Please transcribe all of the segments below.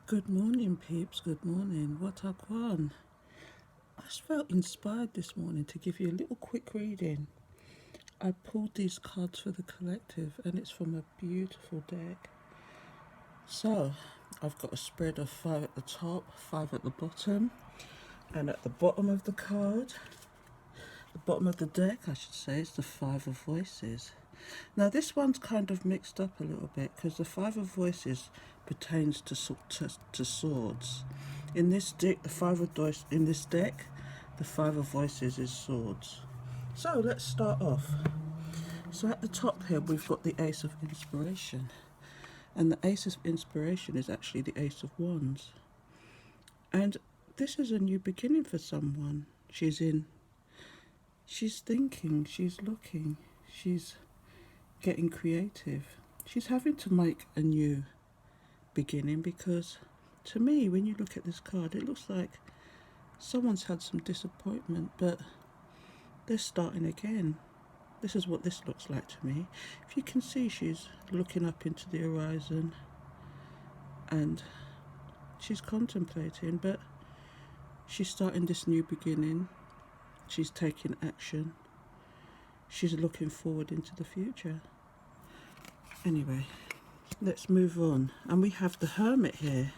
Good morning, peeps. Good morning. What a gwan. I just felt inspired this morning to give you a little quick reading. I pulled these cards for the collective, and it's from a beautiful deck. So, I've got a spread of 5 at the top, 5 at the bottom, and at the bottom of the card, the bottom of the deck, I should say, is the 5 of Voices. Now, this one's kind of mixed up a little bit because the 5 of Voices pertains to swords. In this deck, the 5 of Voices is swords. So let's start off. So at the top here, we've got the Ace of Inspiration, and the Ace of Inspiration is actually the Ace of Wands. And this is a new beginning for someone. She's thinking, she's looking, she's getting creative. She's having to make a new beginning because, to me, when you look at this card, it looks like someone's had some disappointment, but they're starting again. This is what this looks like to me. If you can see, she's looking up into the horizon and she's contemplating, but she's starting this new beginning. She's taking action. She's looking forward into the future. Anyway, let's move on. And we have the Hermit here.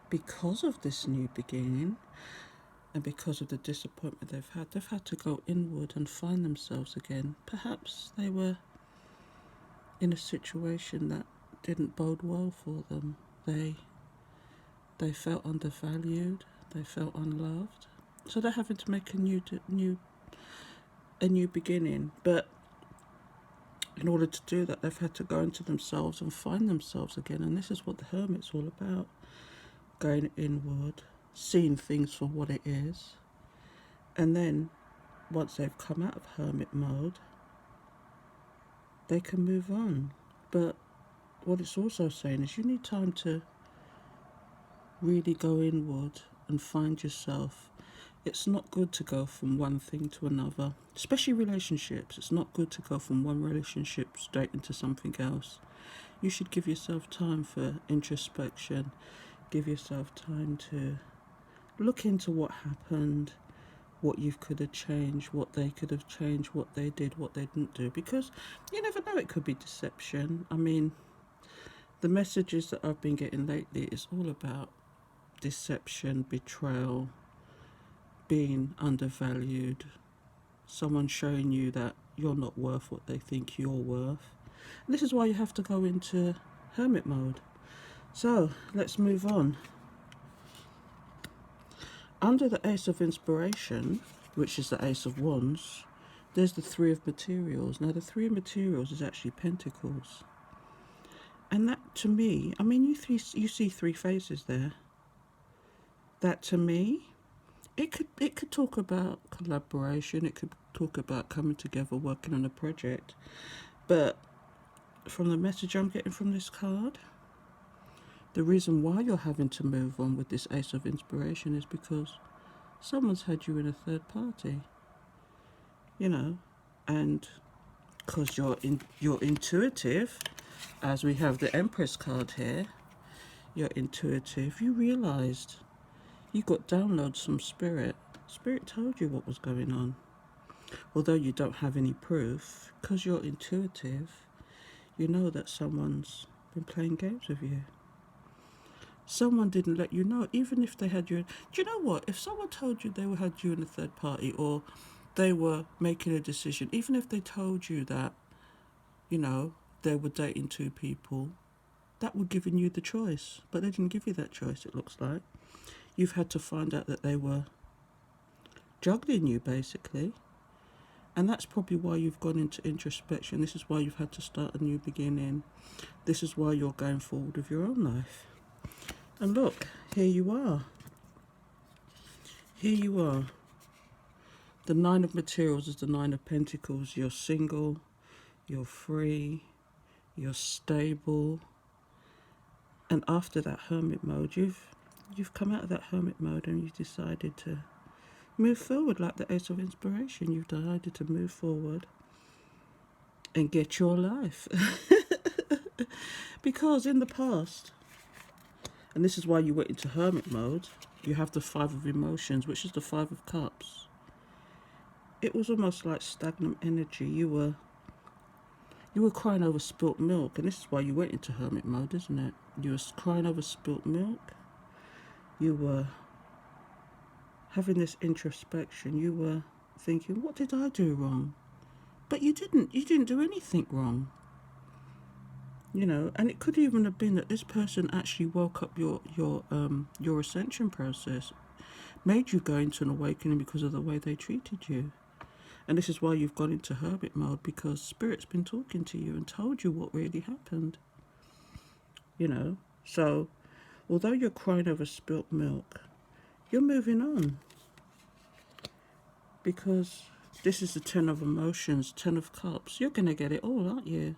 Because of this new beginning and because of the disappointment they've had to go inward and find themselves again. Perhaps they were in a situation that didn't bode well for them. They felt undervalued. They felt unloved. So they're having to make a new beginning. But in order to do that, they've had to go into themselves and find themselves again. And this is what the Hermit's all about. Going inward, seeing things for what it is. And then, once they've come out of Hermit mode, they can move on. But what it's also saying is you need time to really go inward and find yourself. It's not good to go from one thing to another, especially relationships. It's not good to go from one relationship straight into something else. You should give yourself time for introspection. Give yourself time to look into what happened, what you could have changed, what they could have changed, what they did, what they didn't do. Because you never know, it could be deception. I mean, the messages that I've been getting lately is all about deception, betrayal, being undervalued, someone showing you that you're not worth what they think you're worth. And this is why you have to go into Hermit mode. So let's move on. Under the Ace of Inspiration, which is the Ace of Wands, there's the 3 of Materials. Now the 3 of Materials is actually Pentacles. And that, to me, I mean, you see 3 faces there. That, to me, it could talk about collaboration. It could talk about coming together, working on a project. But from the message I'm getting from this card, the reason why you're having to move on with this Ace of Inspiration is because someone's had you in a third party, and because you're intuitive, as we have the Empress card here, you're intuitive. You realised you got downloads from Spirit. Spirit told you what was going on. Although you don't have any proof, because you're intuitive, you know that someone's been playing games with you. Someone didn't let you know, even if they had you. Do you know what? If someone told you they had you in a third party, or they were making a decision, even if they told you that, they were dating 2 people, that would give you the choice. But they didn't give you that choice, it looks like. You've had to find out that they were juggling you, basically. And that's probably why you've gone into introspection. This is why you've had to start a new beginning. This is why you're going forward with your own life. And look, here you are. Here you are. The 9 of Materials is the 9 of Pentacles. You're single, you're free, you're stable. And after that Hermit mode, you've come out of that Hermit mode and you've decided to move forward like the Ace of Inspiration. You've decided to move forward and get your life. Because in the past, And this is why you went into hermit mode. You have the 5 of emotions, which is the 5 of cups. It was almost like stagnant energy. You were crying over spilt milk, and this is why you went into hermit mode, isn't it? You were crying over spilt milk. You were having this introspection. You were thinking, what did I do wrong? But you didn't. You didn't do anything wrong. You know, and it could even have been that this person actually woke up your ascension process, made you go into an awakening because of the way they treated you. And this is why you've gone into hermit mode, because Spirit's been talking to you and told you what really happened. You know, so although you're crying over spilt milk, you're moving on. Because this is the 10 of emotions, 10 of cups. You're going to get it all, aren't you?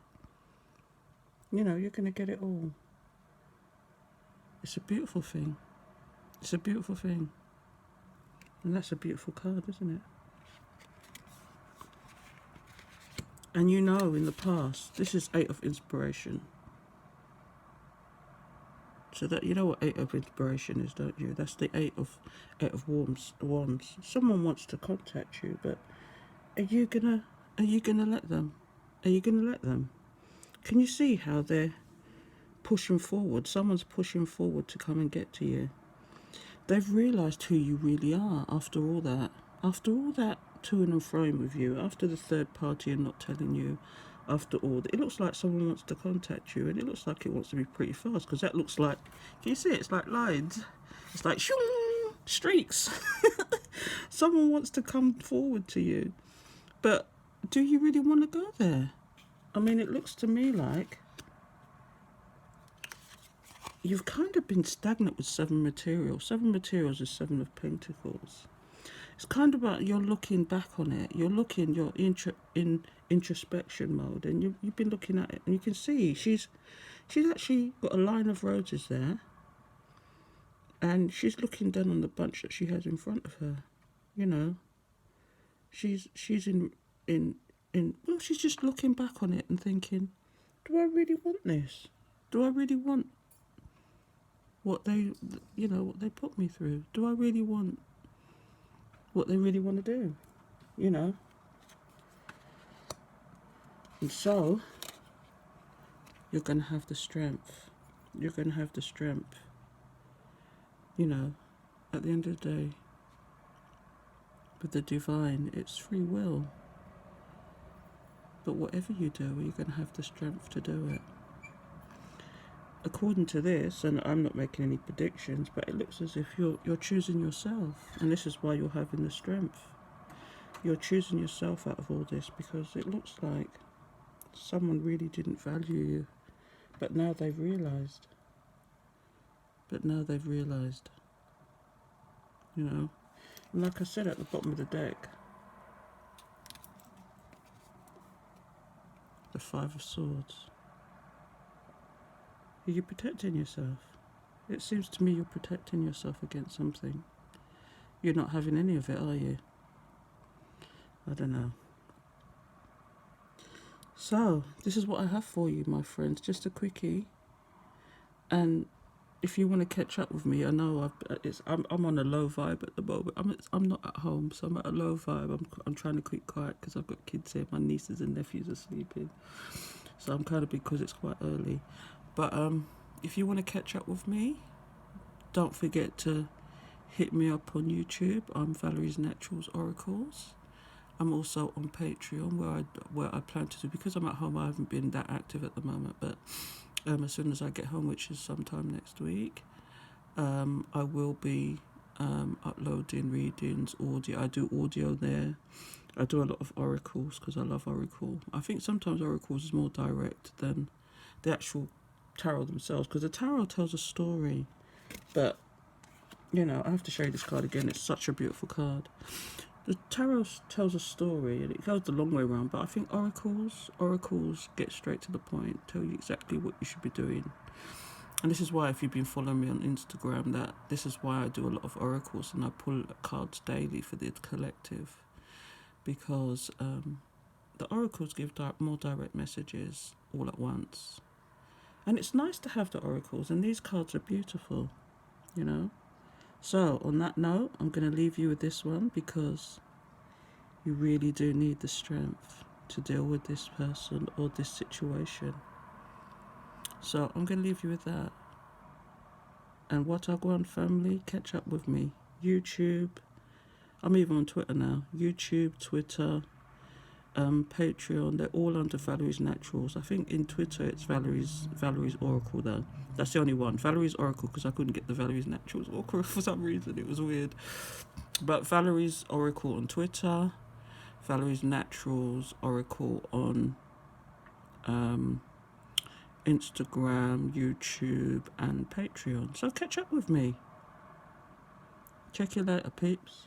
You know, you're going to get it all. It's a beautiful thing. It's a beautiful thing. And that's a beautiful card, isn't it? And you know, in the past, this is 8 of inspiration. So that, you know what 8 of inspiration is, don't you? That's the 8 of wands. Someone wants to contact you, but are you gonna let them? Are you gonna let them? Can you see how they're pushing forward? Someone's pushing forward to come and get to you. They've realised who you really are after all that. After all that to and froing with you, after the third party and not telling you, after all, it looks like someone wants to contact you, and it looks like it wants to be pretty fast, because that looks like, can you see it? It's like lines. It's like shoo, streaks. Someone wants to come forward to you. But do you really want to go there? I mean, it looks to me like you've kind of been stagnant with 7 materials. 7 materials is 7 of pentacles. It's kind of about you're looking back on it. You're in introspection mode, and you've been looking at it, and you can see she's actually got a line of roses there, and she's looking down on the bunch that she has in front of her. You know, she's well, she's just looking back on it and thinking, do I really want this? Do I really want what they put me through? Do I really want what they really want to do? You know? And so, you're going to have the strength. You're going to have the strength. You know, at the end of the day, with the divine, it's free will. But whatever you do, you're going to have the strength to do it. According to this, and I'm not making any predictions, but it looks as if you're choosing yourself. And this is why you're having the strength. You're choosing yourself out of all this, because it looks like someone really didn't value you. But now they've realised. You know. And like I said at the bottom of the deck, the 5 of Swords. Are you protecting yourself? It seems to me you're protecting yourself against something. You're not having any of it, are you? I don't know. So, this is what I have for you, my friends. Just a quickie. And if you want to catch up with me, I know I'm on a low vibe at the moment. I'm not at home, so I'm at a low vibe. I'm trying to keep quiet because I've got kids here. My nieces and nephews are sleeping. So I'm kind of because it's quite early. But if you want to catch up with me, don't forget to hit me up on YouTube. I'm Valerie's Naturals Oracles. I'm also on Patreon where I plan to do, because I'm at home, I haven't been that active at the moment, but as soon as I get home, which is sometime next week, I will be uploading readings, audio. I do audio there. I do a lot of oracles because I love oracle. I think sometimes oracles is more direct than the actual tarot themselves, because the tarot tells a story. But, you know, I have to show you this card again. It's such a beautiful card. The tarot tells a story, and it goes the long way around, but I think oracles get straight to the point, tell you exactly what you should be doing. And this is why, if you've been following me on Instagram, that this is why I do a lot of oracles, and I pull cards daily for the collective, because the oracles give more direct messages all at once. And it's nice to have the oracles, and these cards are beautiful, you know. So on that note, I'm going to leave you with this one, because you really do need the strength to deal with this person or this situation. So I'm going to leave you with that. And what I gwan family, catch up with me. YouTube, I'm even on Twitter now. YouTube, Twitter, Patreon, they're all under Valerie's Naturals. I think in Twitter it's Valerie's Oracle though. That's the only one. Valerie's Oracle, because I couldn't get the Valerie's Naturals Oracle for some reason. It was weird. But Valerie's Oracle on Twitter, Valerie's Naturals Oracle on Instagram, YouTube, and Patreon. So catch up with me. Check you later, peeps.